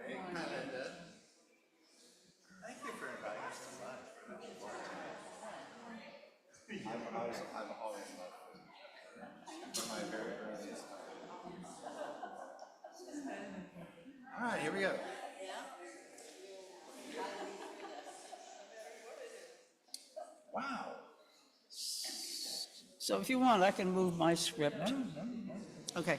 Hey, Melinda. Thank you for inviting us to lunch. We're looking forward to it. I've always loved food. From my very earliest time. All right, here we go. Wow. So if you want, I can move my script. Okay.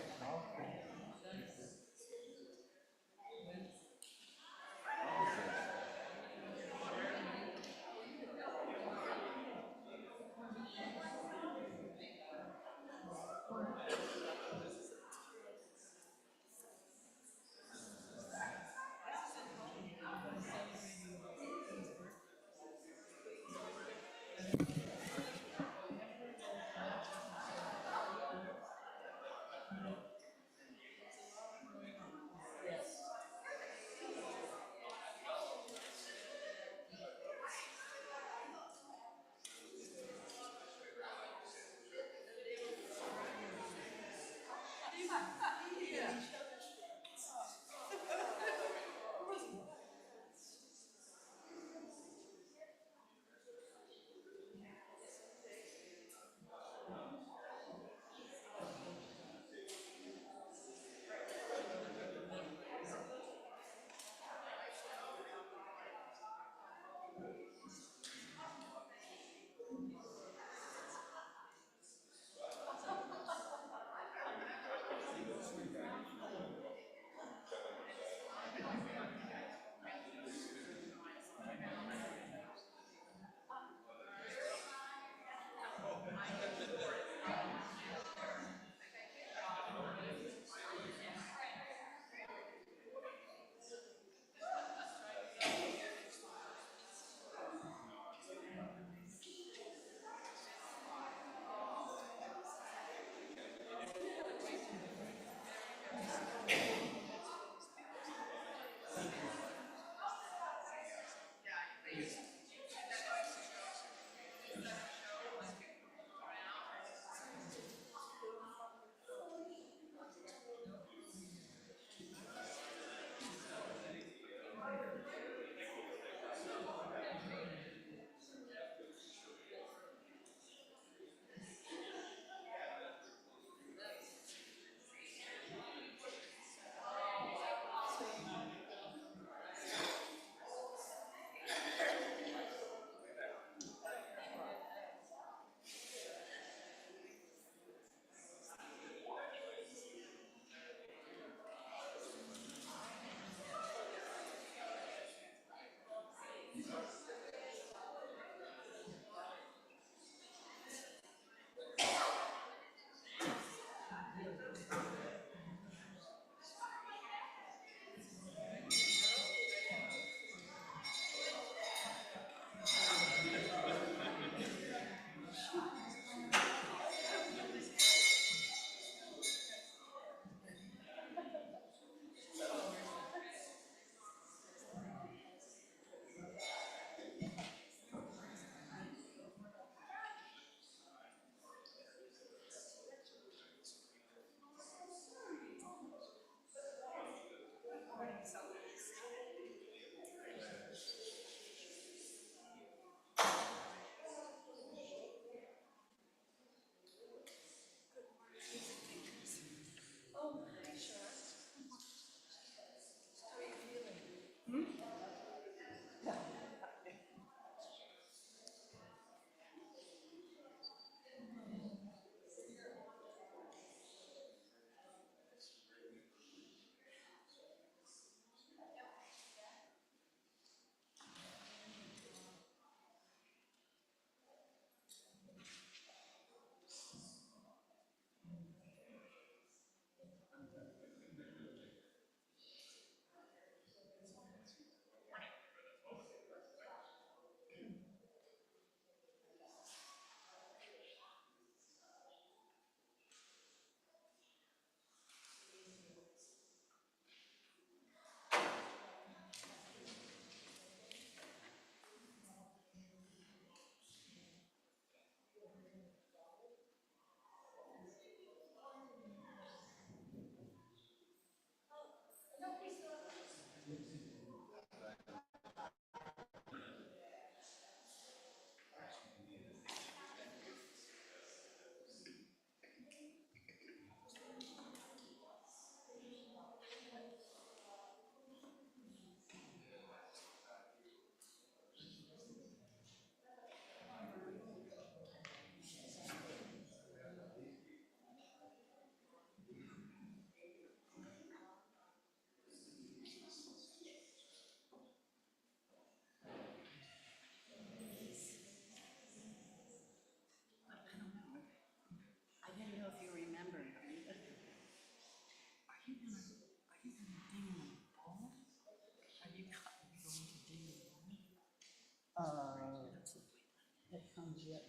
That's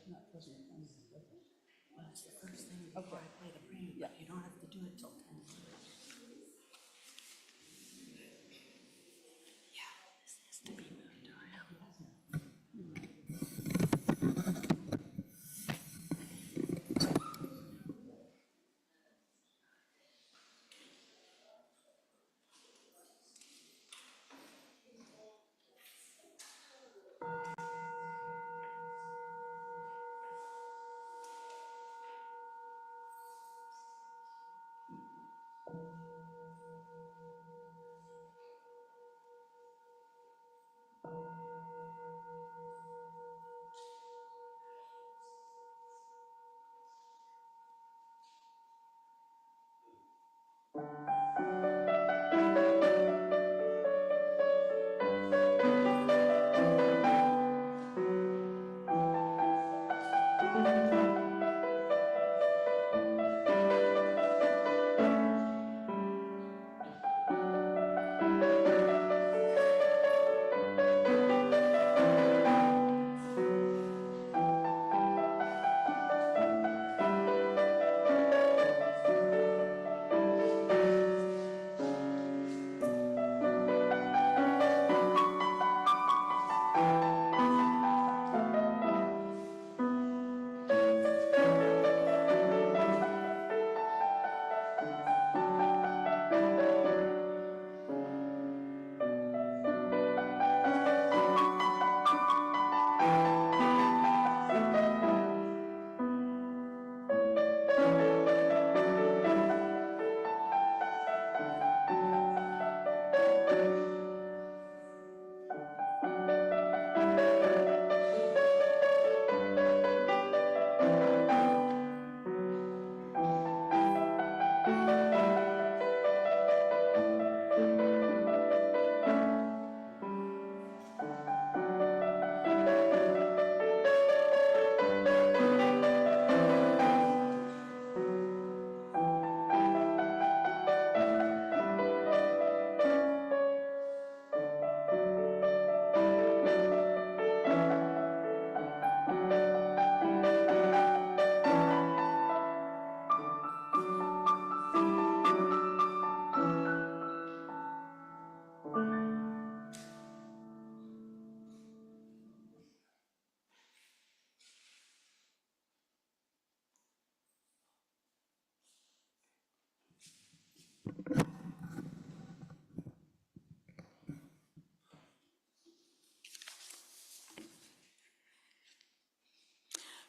the first thing before I play the brain, but you don't have to do it till 10. Yeah, this has to be moved around.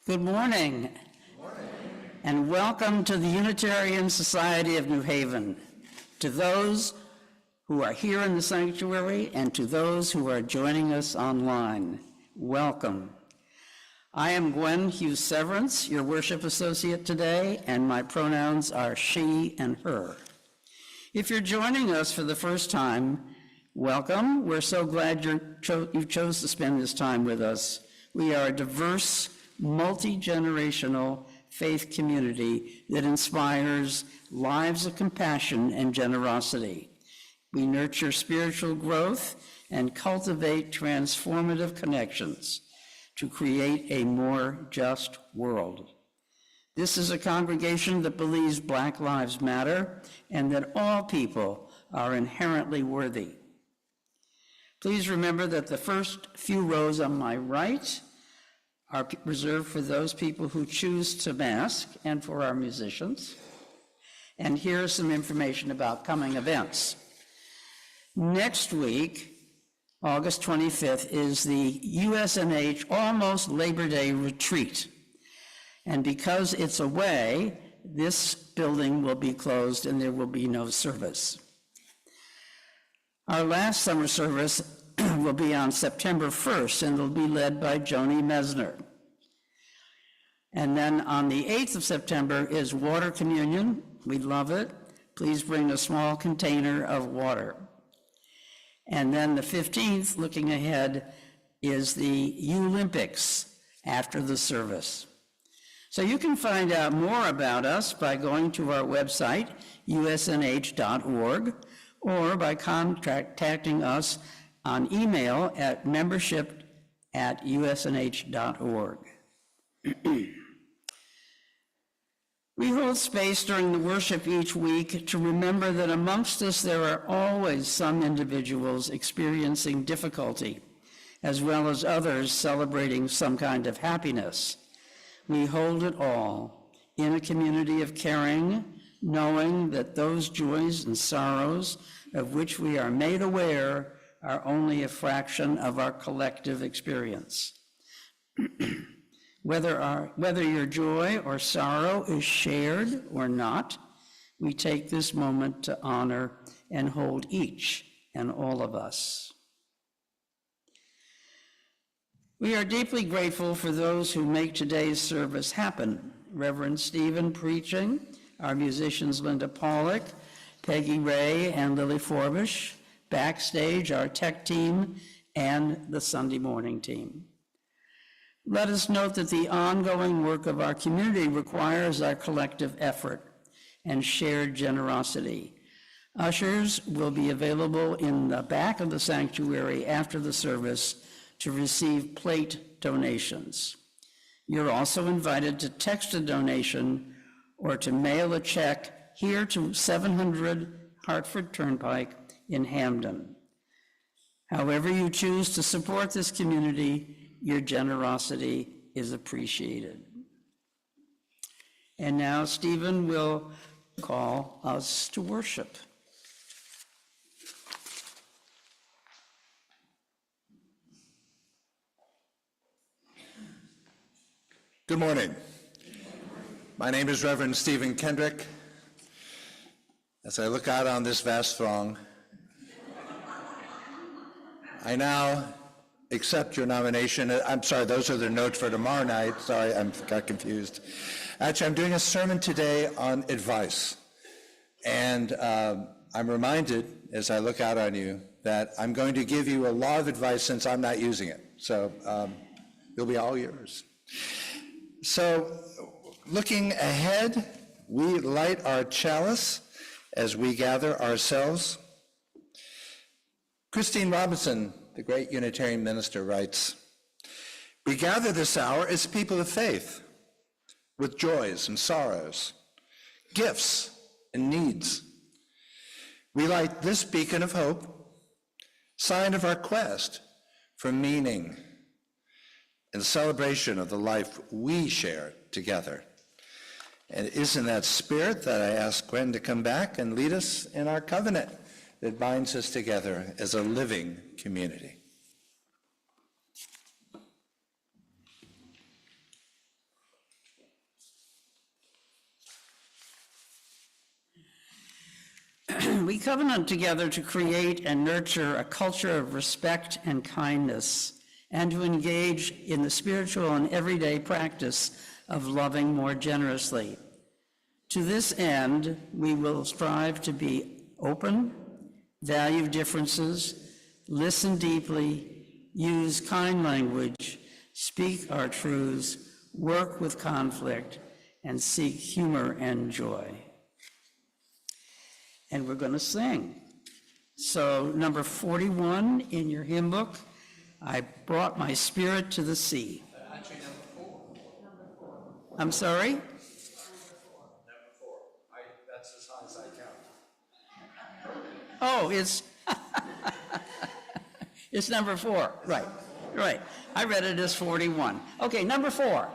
Good morning. And welcome to the Unitarian Society of New Haven. To those who are here in the sanctuary and to those who are joining us online, welcome. I am Gwen Hughes Severance, your worship associate today, and my pronouns are she and her. If you're joining us for the first time, welcome. We're so glad you chose to spend this time with us. We are a diverse, multi-generational faith community that inspires lives of compassion and generosity. We nurture spiritual growth and cultivate transformative connections to create a more just world. This is a congregation that believes Black lives matter and that all people are inherently worthy. Please remember that the first few rows on my right are reserved for those people who choose to mask and for our musicians. And here's some information about coming events. Next week, August 25th, is the USNH Almost Labor Day Retreat. And because it's away, this building will be closed and there will be no service. Our last summer service will be on September 1st, and it'll be led by Joni Mesner. And then on the 8th of September is Water Communion. We love it. Please bring a small container of water. And then the 15th, looking ahead, is the Olympics after the service. So you can find out more about us by going to our website, usnh.org, or by contacting us on email at membership@usnh.org. We hold space during the worship each week to remember that amongst us there are always some individuals experiencing difficulty, as well as others celebrating some kind of happiness. We hold it all in a community of caring, knowing that those joys and sorrows of which we are made aware are only a fraction of our collective experience. Whether your joy or sorrow is shared or not, we take this moment to honor and hold each and all of us. We are deeply grateful for those who make today's service happen. Reverend Stephen preaching, our musicians Linda Pollock, Peggy Ray, and Lily Forbish, backstage our tech team, and the Sunday morning team. Let us note that the ongoing work of our community requires our collective effort and shared generosity. Ushers will be available in the back of the sanctuary after the service to receive plate donations. You're also invited to text a donation or to mail a check here to 700 Hartford Turnpike in Hamden. However you choose to support this community, your generosity is appreciated. And now Stephen will call us to worship. Good morning. My name is Reverend Stephen Kendrick. As I look out on this vast throng, I now accept your nomination. I'm sorry, those are the notes for tomorrow night. Sorry, I got confused. Actually, I'm doing a sermon today on advice. And I'm reminded, as I look out on you, that I'm going to give you a lot of advice since I'm not using it. So it'll be all yours. So looking ahead, we light our chalice as we gather ourselves. Christine Robinson, the great Unitarian minister, writes, "We gather this hour as people of faith, with joys and sorrows, gifts and needs. We light this beacon of hope, sign of our quest for meaning and celebration of the life we share together." And it is in that spirit that I ask Gwen to come back and lead us in our covenant that binds us together as a living community. We covenant together to create and nurture a culture of respect and kindness, and to engage in the spiritual and everyday practice of loving more generously. To this end, we will strive to be open, value differences, listen deeply, use kind language, speak our truths, work with conflict, and seek humor and joy. And we're going to sing. So number 41 in your hymn book, "I Brought My Spirit to the Sea." Actually, number 4. I'm sorry? Number 4. That's as high as I count. Oh, it's, it's number 4, right, right. I read it as 41. Okay, number 4.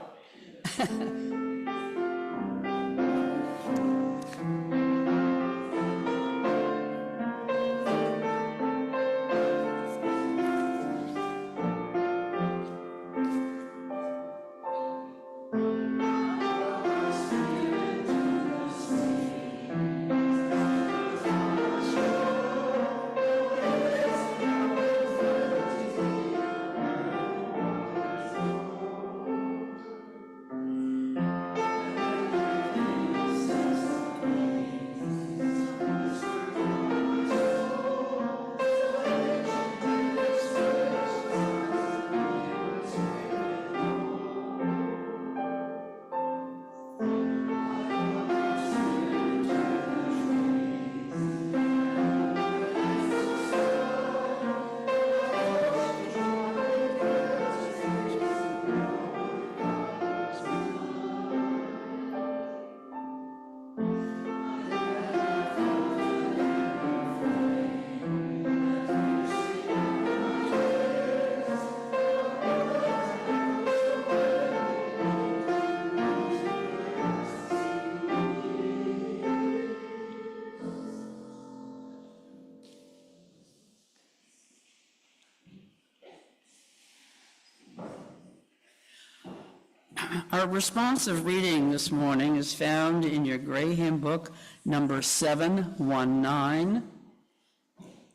Our responsive reading this morning is found in your gray hymn book, number 719,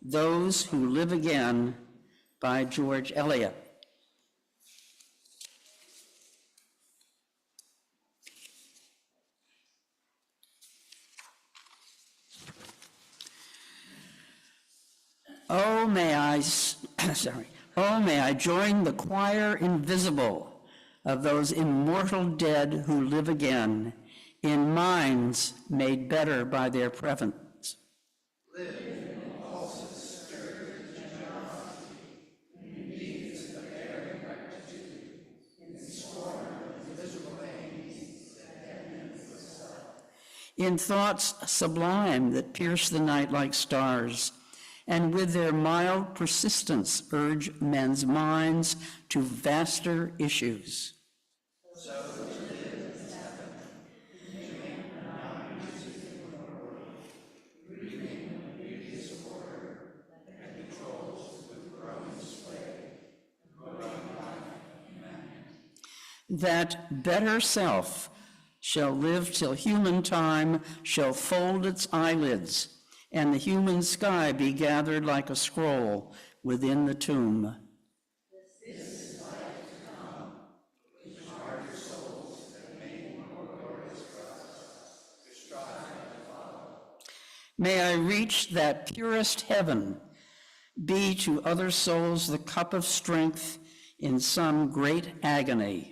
Those Who Live Again by George Eliot. Oh, may I join the choir invisible of those immortal dead who live again in minds made better by their presence. In thoughts sublime that pierce the night like stars, and with their mild persistence urge men's minds to vaster issues. That better self shall live till human time shall fold its eyelids, and the human sky be gathered like a scroll within the tomb. May I reach that purest heaven, be to other souls the cup of strength in some great agony.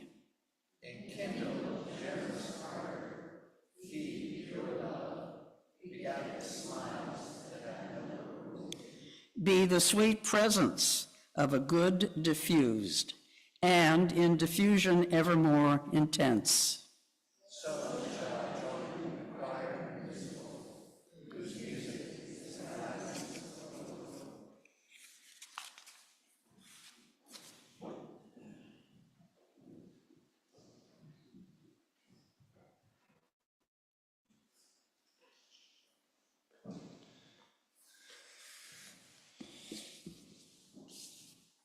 Be the sweet presence of a good diffused, and in diffusion evermore intense. So shall I join in the choir invisible, whose music is everlasting.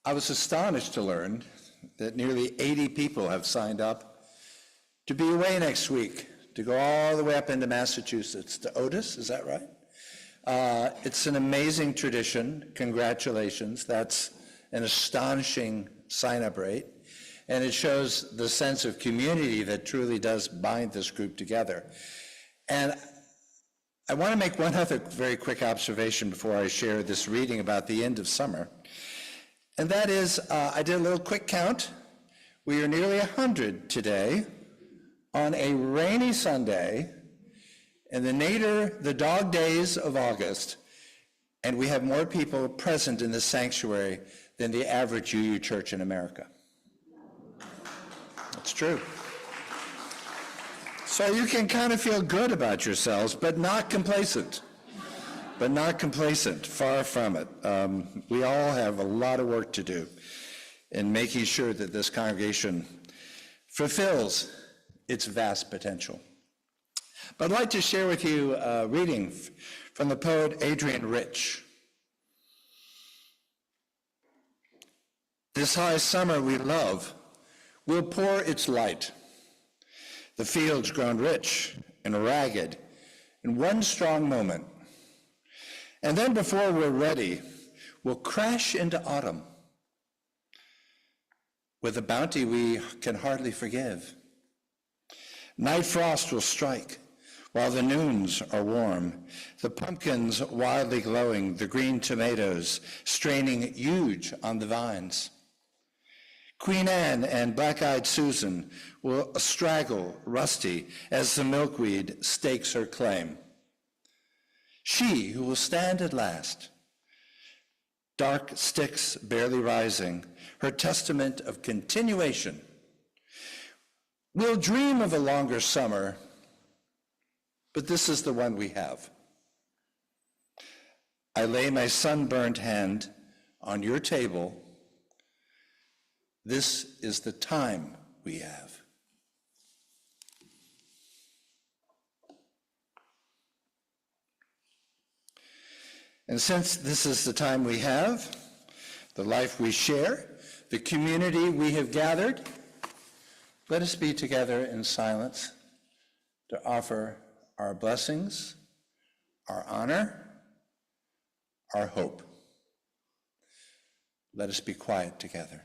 I was astonished to learn that nearly 80 people have signed up to be away next week, to go all the way up into Massachusetts, to Otis, is that right? It's an amazing tradition. Congratulations. That's an astonishing sign-up rate. And it shows the sense of community that truly does bind this group together. And I want to make one other very quick observation before I share this reading about the end of summer. And that is, I did a little quick count. We are nearly 100 today on a rainy Sunday in the dog days of August, and we have more people present in this sanctuary than the average UU church in America. That's true. So you can kind of feel good about yourselves, but not complacent. Far from it. We all have a lot of work to do in making sure that this congregation fulfills its vast potential. But I'd like to share with you a reading from the poet Adrienne Rich. This high summer we love will pour its light. The fields grown rich and ragged in one strong moment. And then before we're ready, we'll crash into autumn with a bounty we can hardly forgive. Night frost will strike while the noons are warm, the pumpkins wildly glowing, the green tomatoes straining huge on the vines. Queen Anne and Black-Eyed Susan will straggle rusty as the milkweed stakes her claim. She who will stand at last, dark sticks barely rising, her testament of continuation, will dream of a longer summer, but this is the one we have. I lay my sunburned hand on your table. This is the time we have. And since this is the time we have, the life we share, the community we have gathered, Let us be together in silence to offer our blessings, our honor, our hope. Let us be quiet together.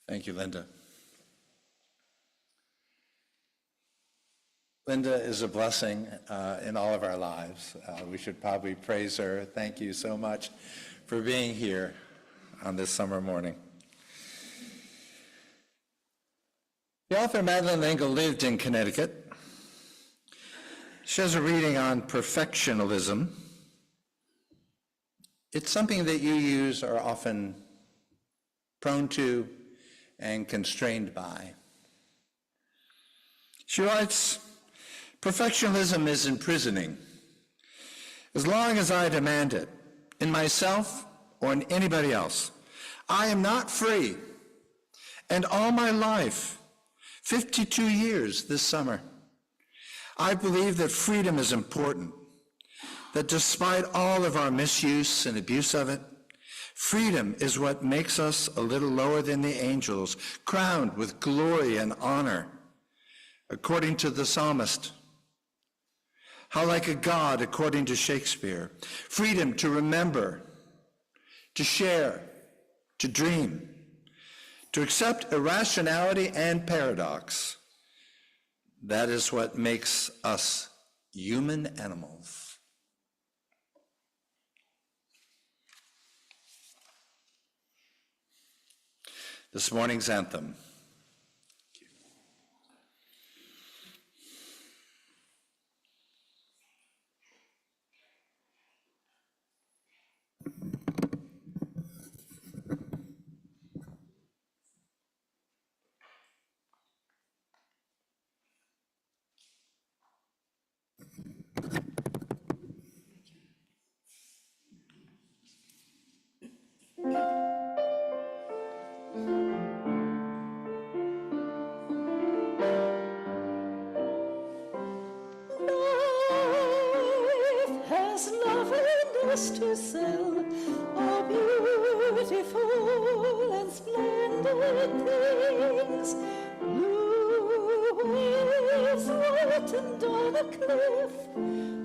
Thank you, Linda. Linda is a blessing in all of our lives. We should probably praise her. Thank you so much for being here on this summer morning. The author Madeleine L'Engle lived in Connecticut. She has a reading on perfectionism. It's something that you use are often prone to and constrained by. She writes, "Perfectionism is imprisoning. As long as I demand it, in myself or in anybody else, I am not free. And all my life, 52 years this summer, I believe that freedom is important, that despite all of our misuse and abuse of it, freedom is what makes us a little lower than the angels, crowned with glory and honor. According to the psalmist, how like a God, according to Shakespeare, freedom to remember, to share, to dream, to accept irrationality and paradox. That is what makes us human animals." This morning's anthem. To sell all beautiful and splendid things. Blue waves whitened on a cliff,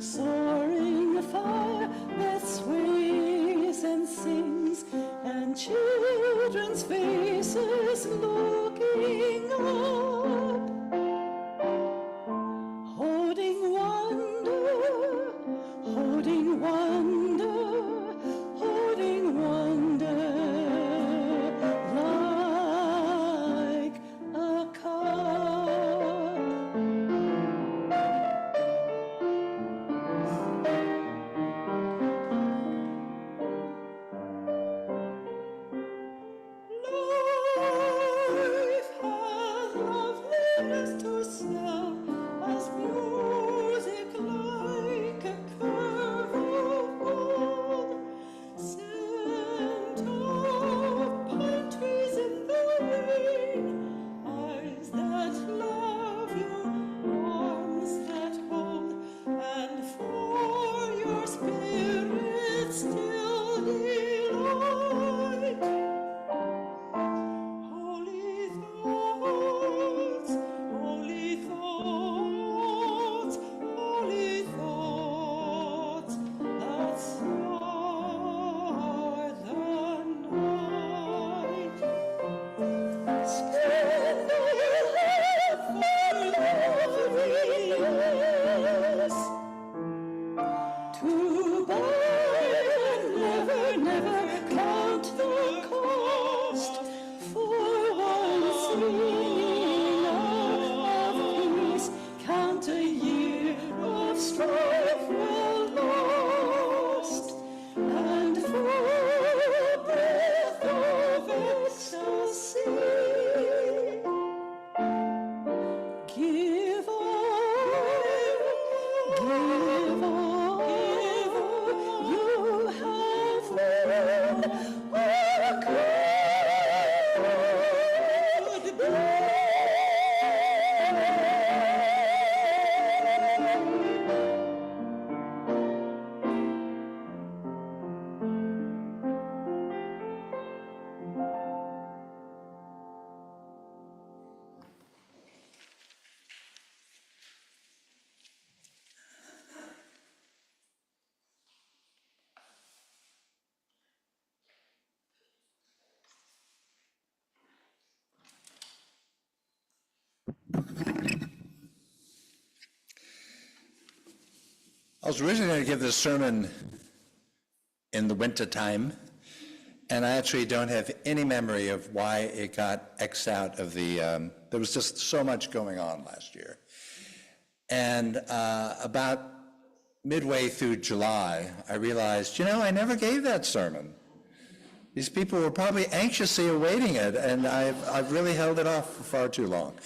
soaring far that sways and sings, and children's faces looking up, holding one strife were lost, and full breath of ecstasy. Give on, give on, you have won a good I was originally going to give this sermon in the winter time, and I actually don't have any memory of why it got X'd out of the, there was just so much going on last year. And about midway through July, I realized, I never gave that sermon. These people were probably anxiously awaiting it, and I've really held it off for far too long.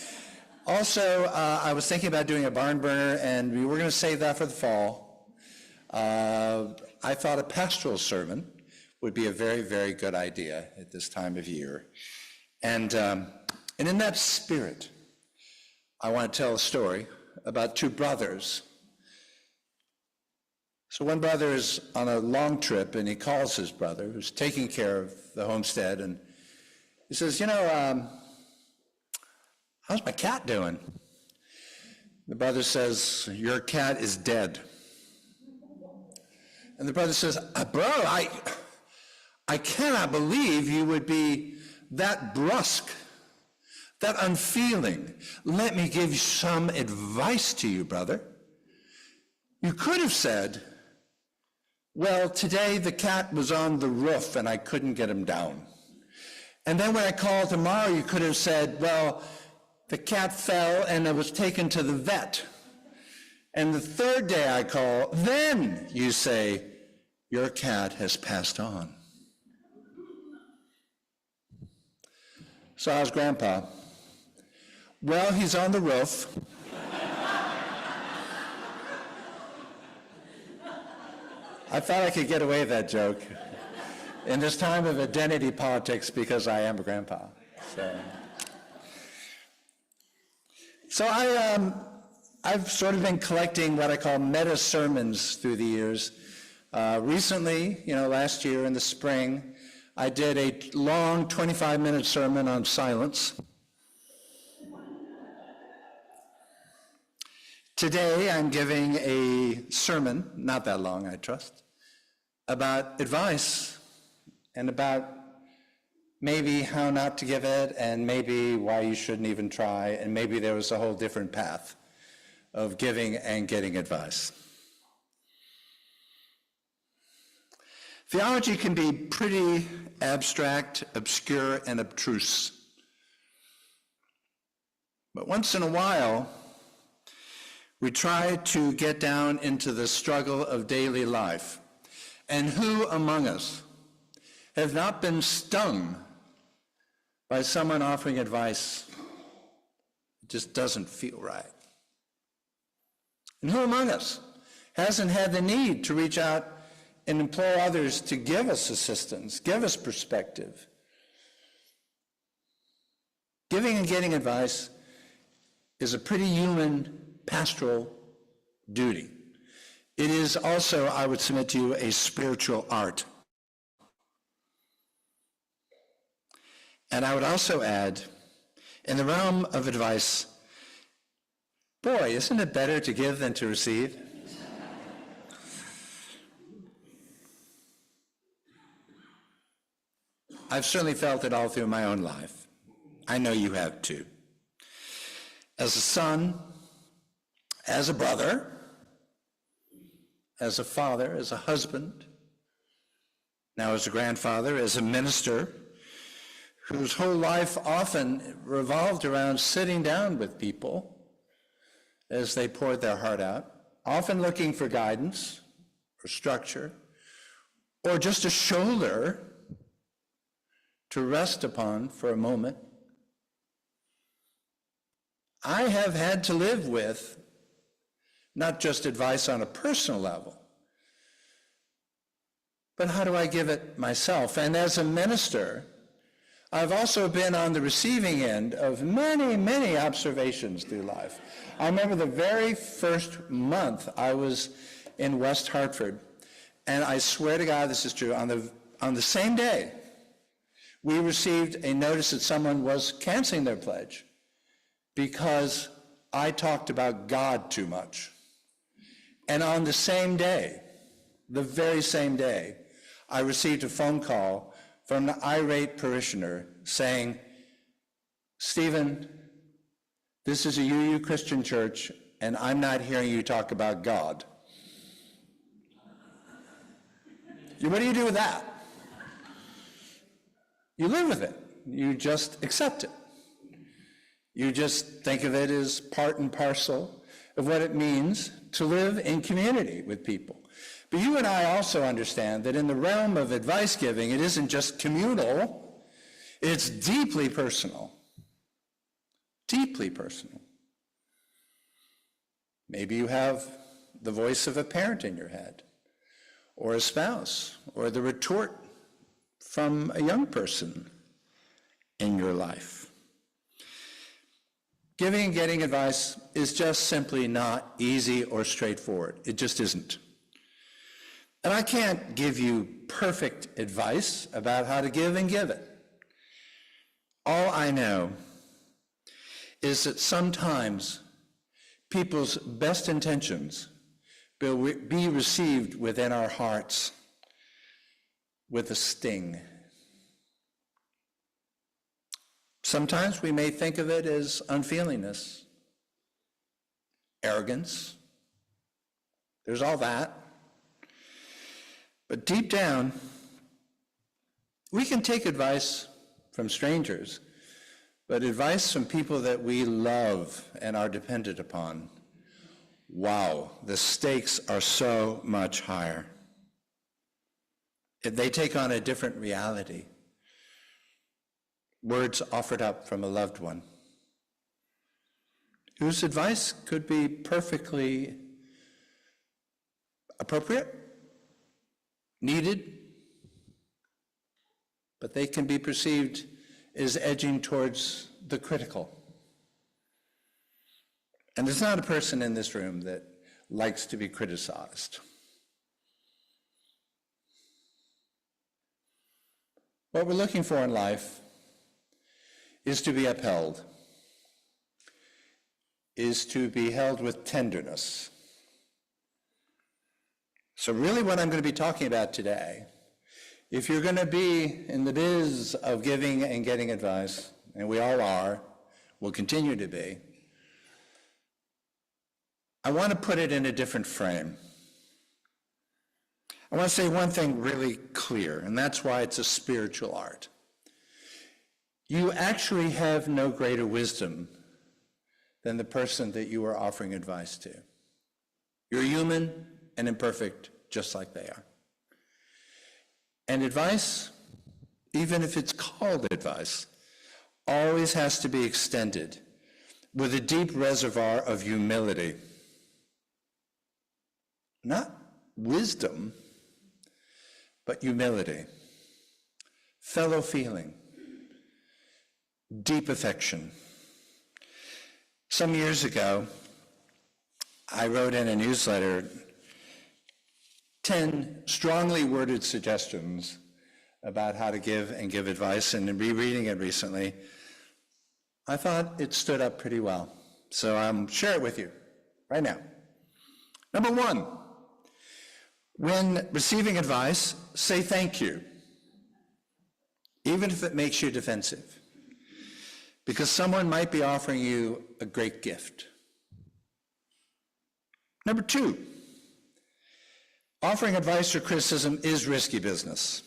Also, I was thinking about doing a barn burner, and we were going to save that for the fall. I thought a pastoral sermon would be a very, very good idea at this time of year. And in that spirit, I want to tell a story about two brothers. So one brother is on a long trip, and he calls his brother, who's taking care of the homestead, and he says, how's my cat doing? The brother says, your cat is dead. And the brother says, bro, I cannot believe you would be that brusque, that unfeeling. Let me give some advice to you, brother. You could have said, well, today the cat was on the roof and I couldn't get him down. And then when I called tomorrow, you could have said, well, the cat fell and it was taken to the vet. And the third day I call, then you say, your cat has passed on. So how's Grandpa? Well, he's on the roof. I thought I could get away with that joke in this time of identity politics because I am a grandpa. So I've sort of been collecting what I call meta sermons through the years. Recently, last year in the spring, I did a long 25-minute sermon on silence. Today, I'm giving a sermon, not that long, I trust, about advice and about maybe how not to give it and maybe why you shouldn't even try, and maybe there was a whole different path of giving and getting advice. Theology can be pretty abstract, obscure, and obtruse. But once in a while, we try to get down into the struggle of daily life. And who among us have not been stung by someone offering advice that just doesn't feel right? And who among us hasn't had the need to reach out and implore others to give us assistance, give us perspective? Giving and getting advice is a pretty human pastoral duty. It is also, I would submit to you, a spiritual art. And I would also add, in the realm of advice, boy, isn't it better to give than to receive? I've certainly felt it all through my own life. I know you have too. As a son, as a brother, as a father, as a husband, now as a grandfather, as a minister, whose whole life often revolved around sitting down with people as they poured their heart out, often looking for guidance or structure or just a shoulder to rest upon for a moment, I have had to live with not just advice on a personal level, but how do I give it myself? And as a minister, I've also been on the receiving end of many, many observations through life. I remember the very first month I was in West Hartford, and I swear to God this is true, on the same day, we received a notice that someone was canceling their pledge because I talked about God too much. And on the same day, the very same day, I received a phone call from an irate parishioner saying, Stephen, this is a UU Christian church, and I'm not hearing you talk about God. What do you do with that? You live with it. You just accept it. You just think of it as part and parcel of what it means to live in community with people. But you and I also understand that in the realm of advice giving, it isn't just communal, it's deeply personal. Deeply personal. Maybe you have the voice of a parent in your head, or a spouse, or the retort from a young person in your life. Giving and getting advice is just simply not easy or straightforward. It just isn't. And I can't give you perfect advice about how to give and give it. All I know is that sometimes people's best intentions will be received within our hearts with a sting. Sometimes we may think of it as unfeelingness, arrogance. There's all that. But deep down, we can take advice from strangers, but advice from people that we love and are dependent upon, wow, the stakes are so much higher. They take on a different reality. Words offered up from a loved one, whose advice could be perfectly appropriate, needed, but they can be perceived as edging towards the critical. And there's not a person in this room that likes to be criticized. What we're looking for in life is to be upheld, is to be held with tenderness. So really what I'm going to be talking about today, if you're going to be in the biz of giving and getting advice, and we all are, will continue to be, I want to put it in a different frame. I want to say one thing really clear, and that's why it's a spiritual art. You actually have no greater wisdom than the person that you are offering advice to. You're human and imperfect, just like they are. And advice, even if it's called advice, always has to be extended with a deep reservoir of humility. Not wisdom, but humility, fellow feeling, deep affection. Some years ago, I wrote in a newsletter 10 strongly worded suggestions about how to give and give advice, and in rereading it recently, I thought it stood up pretty well. So I'll share it with you right now. Number 1, when receiving advice, say thank you, even if it makes you defensive, because someone might be offering you a great gift. Number 2, offering advice or criticism is risky business.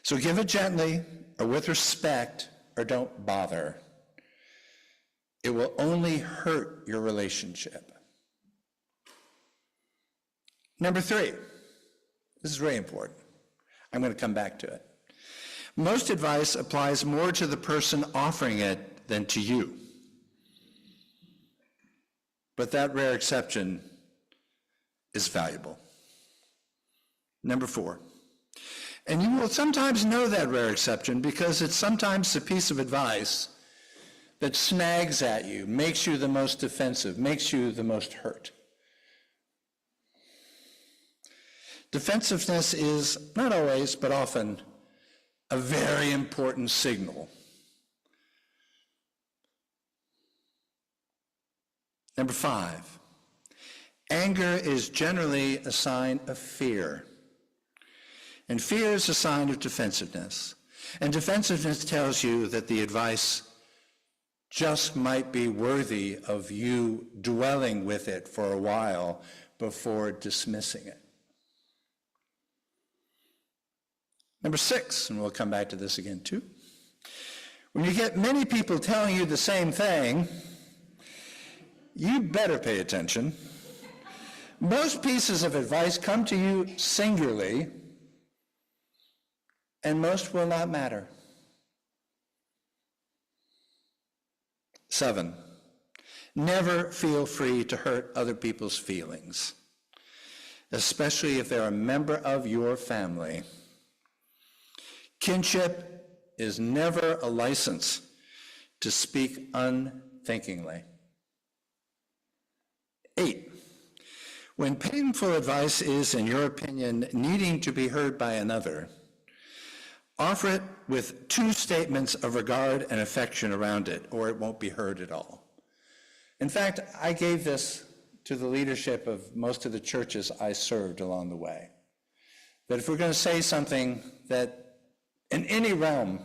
So give it gently or with respect, or don't bother. It will only hurt your relationship. Number 3, this is very important. I'm going to come back to it. Most advice applies more to the person offering it than to you. But that rare exception is valuable. Number 4, and you will sometimes know that rare exception because it's sometimes a piece of advice that snags at you, makes you the most defensive, makes you the most hurt. Defensiveness is, not always, but often, a very important signal. Number 5, anger is generally a sign of fear. And fear is a sign of defensiveness. And defensiveness tells you that the advice just might be worthy of you dwelling with it for a while before dismissing it. Number 6, and we'll come back to this again too. When you get many people telling you the same thing, you better pay attention. Most pieces of advice come to you singularly, and most will not matter. 7, never feel free to hurt other people's feelings, especially if they're a member of your family. Kinship is never a license to speak unthinkingly. 8, when painful advice is, in your opinion, needing to be heard by another, offer it with 2 statements of regard and affection around it, or it won't be heard at all. In fact, I gave this to the leadership of most of the churches I served along the way. That if we're going to say something that in any realm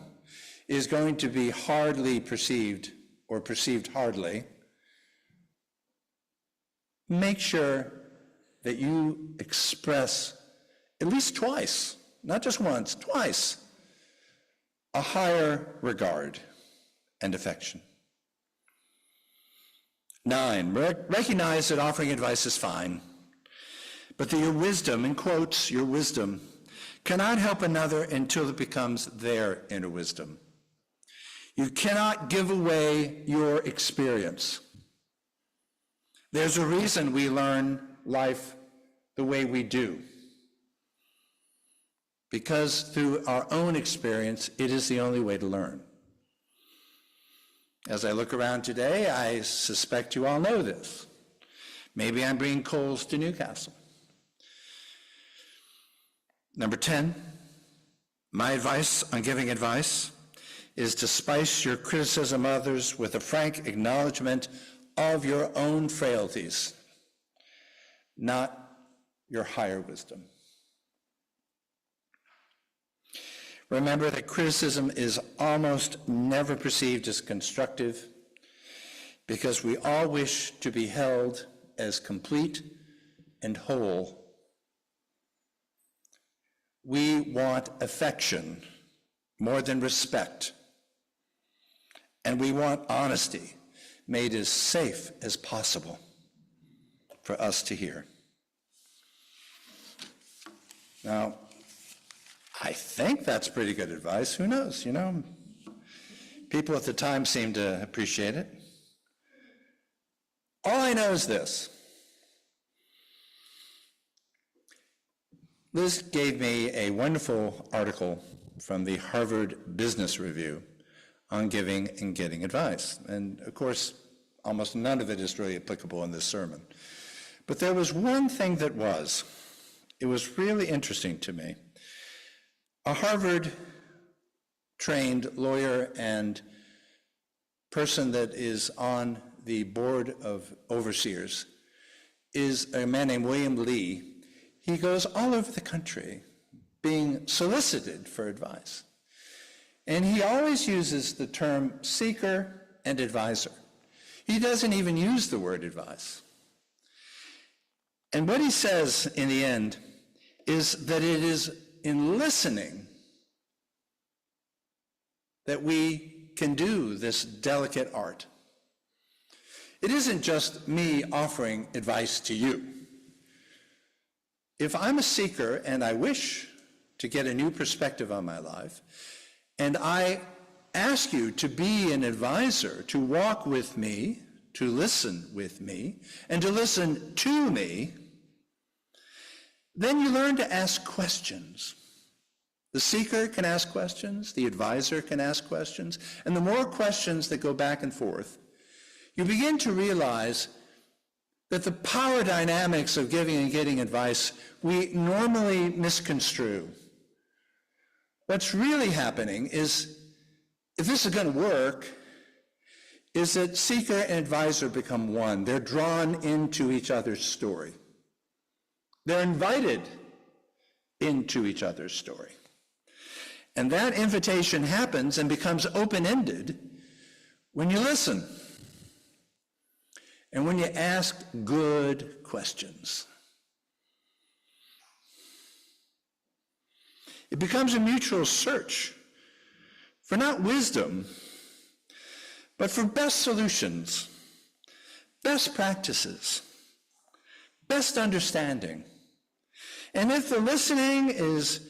is going to be hardly perceived or perceived hardly, make sure that you express at least twice, not just once, twice, a higher regard and affection. 9, recognize that offering advice is fine, but that your wisdom, in quotes, your wisdom, cannot help another until it becomes their inner wisdom. You cannot give away your experience. There's a reason we learn life the way we do. Because through our own experience, it is the only way to learn. As I look around today, I suspect you all know this. Maybe I'm bringing coals to Newcastle. Number 10, my advice on giving advice is to spice your criticism of others with a frank acknowledgement of your own frailties, not your higher wisdom. Remember that criticism is almost never perceived as constructive because we all wish to be held as complete and whole. We want affection more than respect, and we want honesty made as safe as possible for us to hear. Now, I think that's pretty good advice. Who knows, People at the time seemed to appreciate it. All I know is this. Liz gave me a wonderful article from the Harvard Business Review on giving and getting advice. And of course, almost none of it is really applicable in this sermon. But there was one thing that was. It was really interesting to me. A Harvard-trained lawyer and person that is on the board of overseers is a man named William Lee. He goes all over the country being solicited for advice. And he always uses the term seeker and advisor. He doesn't even use the word advice. And what he says in the end is that it is in listening that we can do this delicate art. It isn't just me offering advice to you. if I'm a seeker and I wish to get a new perspective on my life, and I ask you to be an advisor, to walk with me, to listen with me, and to listen to me, then you learn to ask questions. The seeker can ask questions, the advisor can ask questions, and the more questions that go back and forth, you begin to realize that the power dynamics of giving and getting advice we normally misconstrue. What's really happening is, if this is going to work, is that seeker and advisor become one. They're drawn into each other's story. They're invited into each other's story. And that invitation happens and becomes open-ended when you listen and when you ask good questions. It becomes a mutual search for not wisdom, but for best solutions, best practices, best understanding. And if the listening is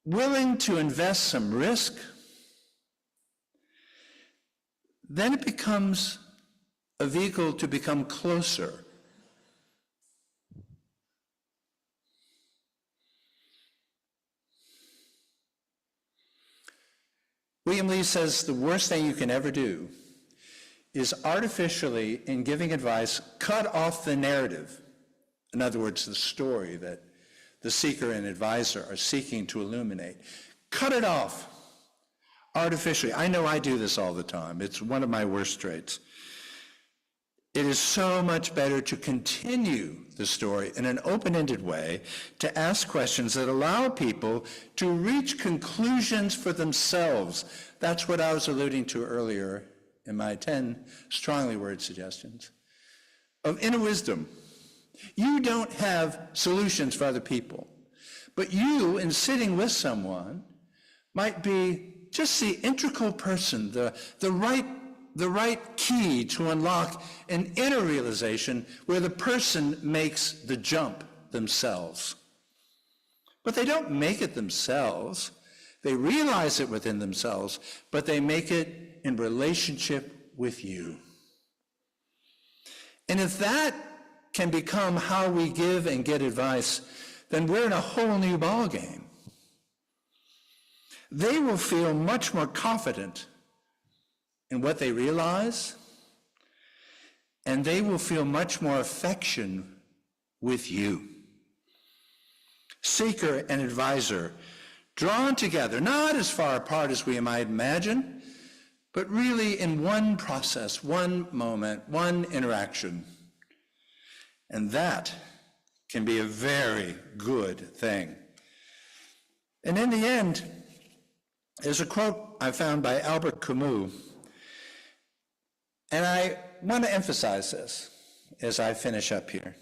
willing to invest some risk, then it becomes a vehicle to become closer. William Lee says the worst thing you can ever do is artificially, in giving advice, cut off the narrative. In other words, the story that the seeker and advisor are seeking to illuminate. Cut it off artificially. I know I do this all the time. It's one of my worst traits. It is so much better to continue the story in an open-ended way, to ask questions that allow people to reach conclusions for themselves. That's what I was alluding to earlier in my 10 strongly worded suggestions of inner wisdom. You don't have solutions for other people, but you, in sitting with someone, might be just the integral person, the right key to unlock an inner realization where the person makes the jump themselves. But they don't make it themselves. They realize it within themselves, but they make it in relationship with you. And if that can become how we give and get advice, then we're in a whole new ballgame. They will feel much more confident in what they realize, and they will feel much more affection with you. Seeker and advisor, drawn together, not as far apart as we might imagine, but really in one process, one moment, one interaction. And that can be a very good thing. And in the end, there's a quote I found by Albert Camus, and I want to emphasize this as I finish up here.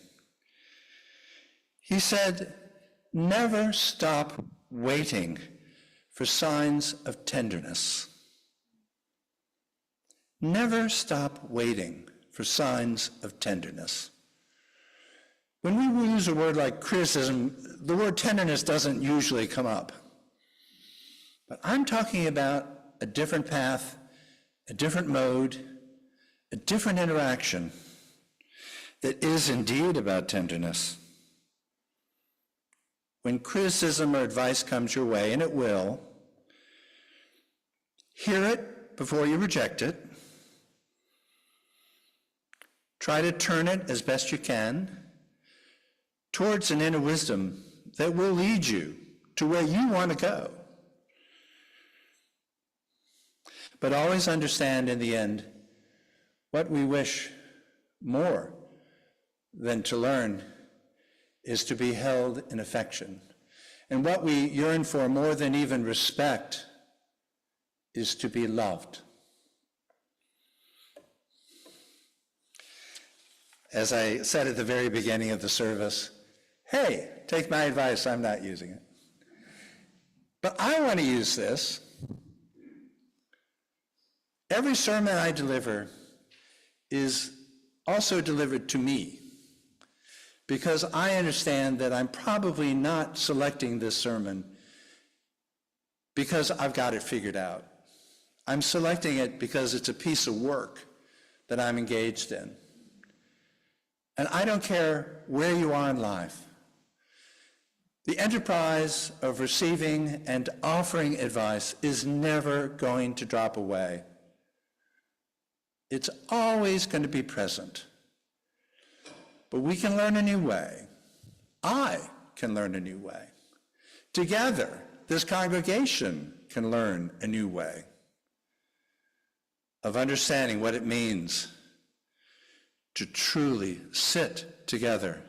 He said, "Never stop waiting for signs of tenderness." Never stop waiting for signs of tenderness. When we use a word like criticism, the word tenderness doesn't usually come up. But I'm talking about a different path, a different mode, a different interaction that is indeed about tenderness. When criticism or advice comes your way, and it will, hear it before you reject it. Try to turn it as best you can towards an inner wisdom that will lead you to where you want to go. But always understand in the end what we wish more than to learn is to be held in affection. And what we yearn for more than even respect is to be loved. As I said at the very beginning of the service, hey, take my advice, I'm not using it. But I want to use this. Every sermon I deliver is also delivered to me, because I understand that I'm probably not selecting this sermon because I've got it figured out. I'm selecting it because it's a piece of work that I'm engaged in. And I don't care where you are in life. The enterprise of receiving and offering advice is never going to drop away. It's always going to be present. But we can learn a new way. I can learn a new way. Together, this congregation can learn a new way of understanding what it means to truly sit together,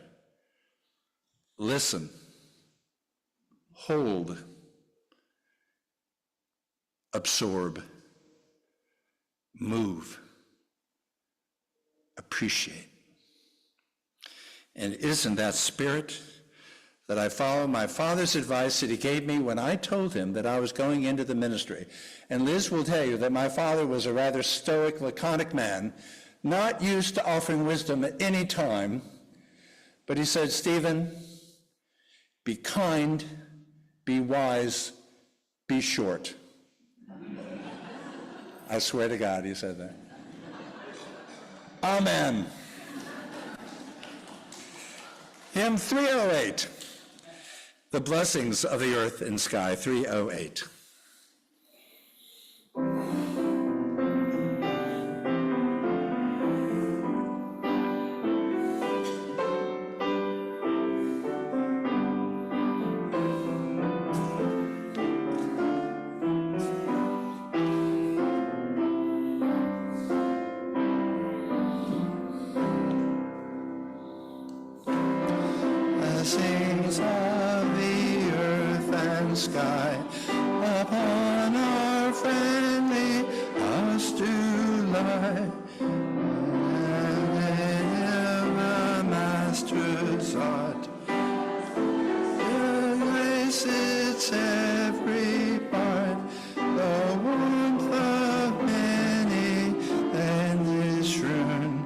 listen, hold, absorb, move, appreciate. And isn't that spirit that I follow my father's advice that he gave me when I told him that I was going into the ministry? And Liz will tell you that my father was a rather stoic, laconic man, not used to offering wisdom at any time, but he said, Stephen, be kind, be wise, be short. I swear to God he said that. Amen. Hymn 308, The Blessings of the Earth and Sky, 308. Blessings of the earth and sky upon our friendly house do lie, and the Master's art, your grace its every part, the warmth of many and this rune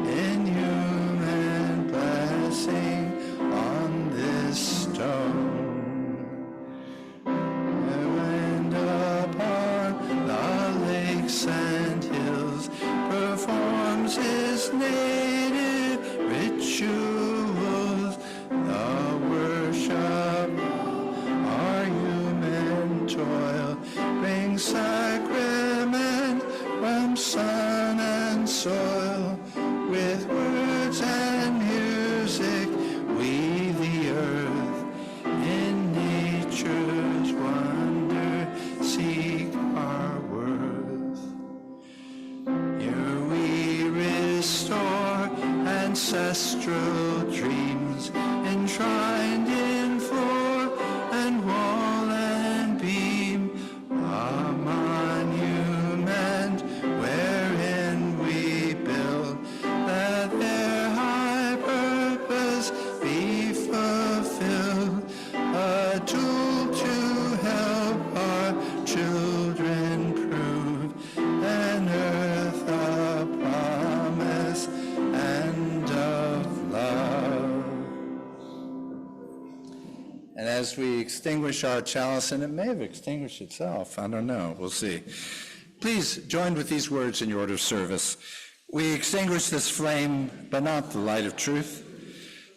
in human blessing on this stone. And upon the lakes and hills performs his native rituals, the worship our human toil brings sacrament from sun and soil. With words and music we the earth in nature's wonder seek our worth. Here we restore ancestral dreams enshrined in floor and wall and beam, a monument wherein we build that their high purpose be fulfilled, a tool to help our children prove an earth of promise and of love. And as we extinguish our chalice, and it may have extinguished itself, I don't know, we'll see. Please join with these words in your order of service. We extinguish this flame, but not the light of truth,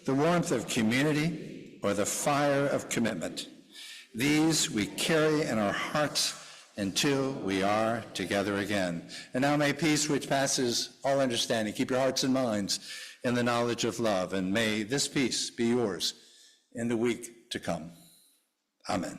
the warmth of community, or the fire of commitment. These we carry in our hearts until we are together again. And now may peace, which passes all understanding, keep your hearts and minds in the knowledge of love, and may this peace be yours in the week to come. Amen.